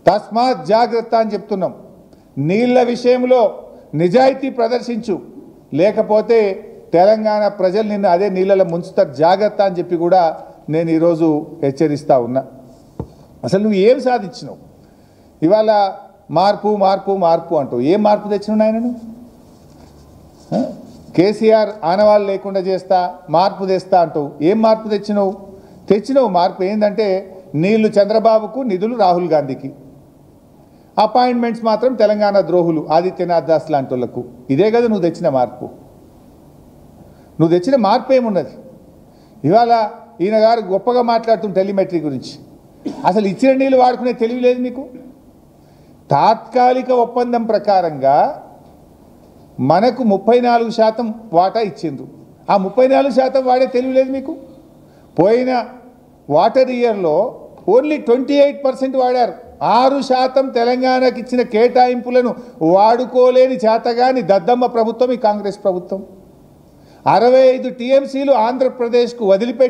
తస్మాత్ జాగ్రత్త అని చెప్తున్నాం. నీళ్ల విషయంలో నిజాయితీ ప్రదర్శించు, లేకపోతే తెలంగాణ ప్రజలు నిన్ను అదే నీళ్ళలో ముంచుతారు, జాగ్రత్త అని చెప్పి కూడా నేను ఈరోజు హెచ్చరిస్తా ఉన్నా. అసలు నువ్వు ఏం సాధించినావు? ఇవాళ మార్పు మార్పు మార్పు అంటావు. ఏం మార్పు తెచ్చినావు ఆయన? నువ్వు కేసీఆర్ ఆనవాళ్ళు లేకుండా చేస్తా, మార్పు తెస్తా అంటావు. ఏం మార్పు తెచ్చినావు? మార్పు ఏంటంటే నీళ్లు చంద్రబాబుకు, నిధులు రాహుల్ గాంధీకి, అపాయింట్మెంట్స్ మాత్రం తెలంగాణ ద్రోహులు ఆదిత్యనాథ్ దాస్ లాంటి వాళ్ళకు. ఇదే కదా నువ్వు తెచ్చిన మార్పు. నువ్వు తెచ్చిన మార్పు ఏమున్నది? ఇవాళ ఈయన గారు గొప్పగా మాట్లాడుతున్న టెలిమెట్రీ గురించి. అసలు ఇచ్చిన నీళ్ళు వాడుకునే తెలివి లేదు మీకు. తాత్కాలిక ఒప్పందం ప్రకారంగా మనకు 34% వాటా ఇచ్చిండ్రు. ఆ 34% వాడే తెలివి లేదు మీకు. పోయిన వాటర్ ఇయర్లో ఓన్లీ 28% వాడారు. 6% తెలంగాణకి ఇచ్చిన కేటాయింపులను వాడుకోలేని చేతగాని దద్దమ్మ ప్రభుత్వం ఈ కాంగ్రెస్ ప్రభుత్వం. 65 టీఎంసీలు ఆంధ్రప్రదేశ్కు వదిలిపెట్టి